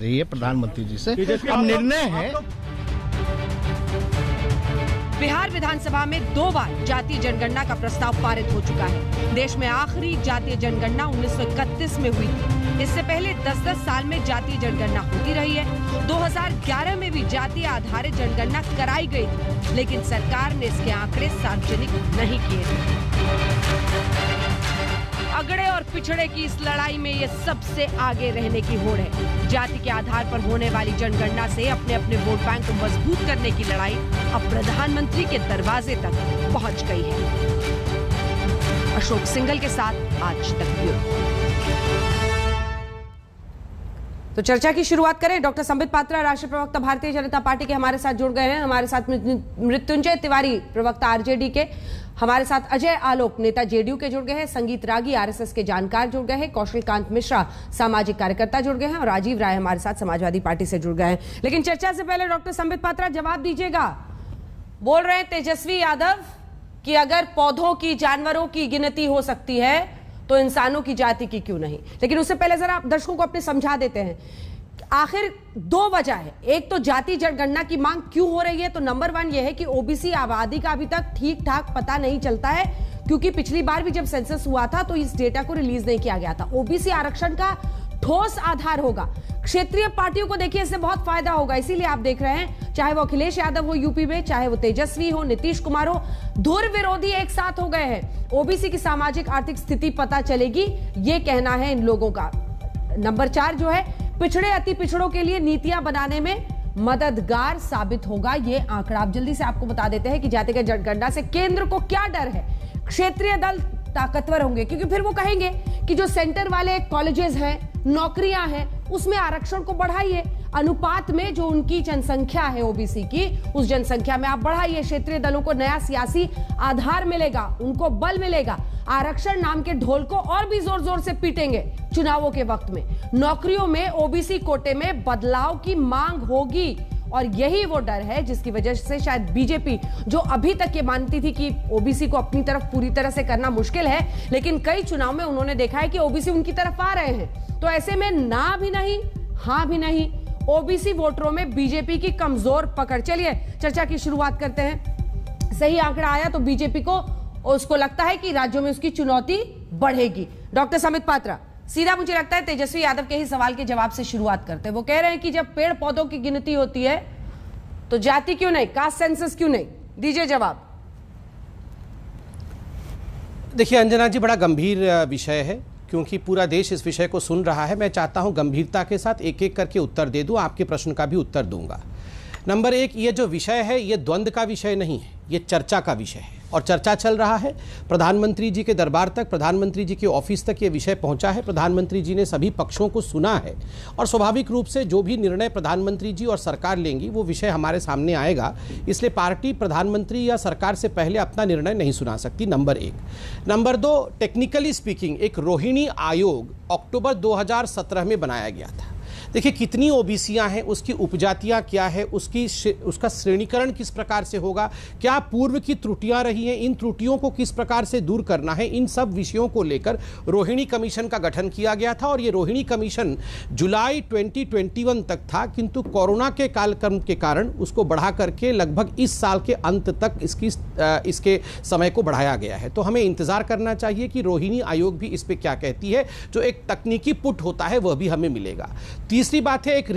रही है प्रधानमंत्री जी से। अब निर्णय है। बिहार विधानसभा में 2 बार जातीय जनगणना का प्रस्ताव पारित हो चुका है। देश में आखिरी जातीय जनगणना 1931 में हुई थी। इससे पहले 10-10 साल में जातीय जनगणना होती रही है। 2011 में भी जातीय आधारित जनगणना कराई गई थी, लेकिन सरकार ने इसके आंकड़े सार्वजनिक नहीं किए थे। अगड़े और पिछड़े की इस लड़ाई में ये सबसे आगे रहने की होड़ है। जाति के आधार पर होने वाली जनगणना से अपने अपने वोट बैंक को मजबूत करने की लड़ाई अब प्रधानमंत्री के दरवाजे तक पहुंच गई है। अशोक सिंघल के साथ आज तक ब्यूरो। तो चर्चा की शुरुआत करें। डॉक्टर संबित पात्रा, राष्ट्रीय प्रवक्ता भारतीय जनता पार्टी के, हमारे साथ जुड़ गए हैं। हमारे साथ मृत्युंजय तिवारी, प्रवक्ता आरजेडी के, हमारे साथ अजय आलोक, नेता जेडीयू के जुड़ गए हैं। संगीत रागी, आरएसएस के जानकार जुड़ गए हैं। कौशल कांत मिश्रा, सामाजिक कार्यकर्ता जुड़ गए हैं। और राजीव राय हमारे साथ समाजवादी पार्टी से जुड़ गए हैं। लेकिन चर्चा से पहले डॉक्टर संबित पात्रा जवाब दीजिएगा। बोल रहे हैं तेजस्वी यादव कि अगर पौधों की, जानवरों की गिनती हो सकती है तो इंसानों की जाति की क्यों नहीं। लेकिन उससे पहले जरा आप दर्शकों को अपने समझा देते हैं, आखिर 2 वजह है। एक तो जाति जनगणना की मांग क्यों हो रही है, तो नंबर 1 यह है कि ओबीसी आबादी का अभी तक ठीक ठाक पता नहीं चलता है, क्योंकि पिछली बार भी जब सेंसस हुआ था तो इस डेटा को रिलीज नहीं किया गया था। ओबीसी आरक्षण का ठोस आधार होगा। क्षेत्रीय पार्टियों को देखिए इससे बहुत फायदा होगा। इसीलिए आप देख रहे हैं, चाहे वो अखिलेश यादव हो यूपी में, चाहे वो तेजस्वी हो, नीतीश कुमार हो, धुर विरोधी एक साथ हो गए हैं। ओबीसी की सामाजिक आर्थिक स्थिति पता चलेगी, ये कहना है इन लोगों का। नंबर 4 जो है, पिछड़े अति पिछड़ों के लिए नीतियां बनाने में मददगार साबित होगा ये आंकड़ा। आप जल्दी से आपको बता देते हैं कि जातिगत जनगणना से केंद्र को क्या डर है। क्षेत्रीय दल ताकतवर होंगे, क्योंकि फिर वो कहेंगे कि जो सेंटर वाले कॉलेजेस हैं, नौकरियां हैं, उसमें आरक्षण को बढ़ाइए। अनुपात में जो उनकी जनसंख्या है ओबीसी की, उस जनसंख्या में आप बढ़ाइए। क्षेत्रीय दलों को नया सियासी आधार मिलेगा, उनको बल मिलेगा। आरक्षण नाम के ढोल को और भी जोर जोर से पीटेंगे चुनावों के वक्त में। नौकरियों में ओबीसी कोटे में बदलाव की मांग होगी, और यही वो डर है जिसकी वजह से शायद बीजेपी, जो अभी तक ये मानती थी कि ओबीसी को अपनी तरफ पूरी तरह से करना मुश्किल है, लेकिन कई चुनाव में उन्होंने देखा है कि ओबीसी उनकी तरफ आ रहे हैं। तो ऐसे में ना भी नहीं, हां भी नहीं, ओबीसी वोटरों में बीजेपी की कमजोर पकड़। चलिए चर्चा की शुरुआत करते हैं। सही आंकड़ा आया तो बीजेपी को, उसको लगता है कि राज्यों में उसकी चुनौती बढ़ेगी। डॉक्टर संबित पात्रा, सीधा मुझे लगता है तेजस्वी यादव के ही सवाल के जवाब से शुरुआत करते हैं। वो कह रहे हैं कि जब पेड़ पौधों की गिनती होती है तो जाति क्यों नहीं, कास्ट सेंसस क्यों नहीं? दीजिए जवाब। देखिए अंजना जी, बड़ा गंभीर विषय है, क्योंकि पूरा देश इस विषय को सुन रहा है। मैं चाहता हूं गंभीरता के साथ एक एक करके उत्तर दे दूं, आपके प्रश्न का भी उत्तर दूंगा। नंबर 1, ये जो विषय है ये द्वंद्व का विषय नहीं है, ये चर्चा का विषय है, और चर्चा चल रहा है। प्रधानमंत्री जी के दरबार तक, प्रधानमंत्री जी के ऑफिस तक ये विषय पहुंचा है। प्रधानमंत्री जी ने सभी पक्षों को सुना है, और स्वाभाविक रूप से जो भी निर्णय प्रधानमंत्री जी और सरकार लेंगी वो विषय हमारे सामने आएगा। इसलिए पार्टी प्रधानमंत्री या सरकार से पहले अपना निर्णय नहीं सुना सकती, नंबर 1। नंबर 2, टेक्निकली स्पीकिंग एक रोहिणी आयोग अक्टूबर 2017 में बनाया गया था। देखिए कितनी ओबीसियां हैं, उसकी उपजातियां क्या है, उसका श्रेणीकरण किस प्रकार से होगा, क्या पूर्व की त्रुटियां रही हैं, इन त्रुटियों को किस प्रकार से दूर करना है, इन सब विषयों को लेकर रोहिणी कमीशन का गठन किया गया था। और ये रोहिणी कमीशन जुलाई 2021 तक था, किंतु कोरोना के कालक्रम के कारण उसको बढ़ा करके लगभग इस साल के अंत तक इसके समय को बढ़ाया गया है। तो हमें इंतजार करना चाहिए कि रोहिणी आयोग भी इस पे क्या कहती है। जो एक तकनीकी पुट होता है वह भी हमें मिलेगा। तीसरी बात है, एक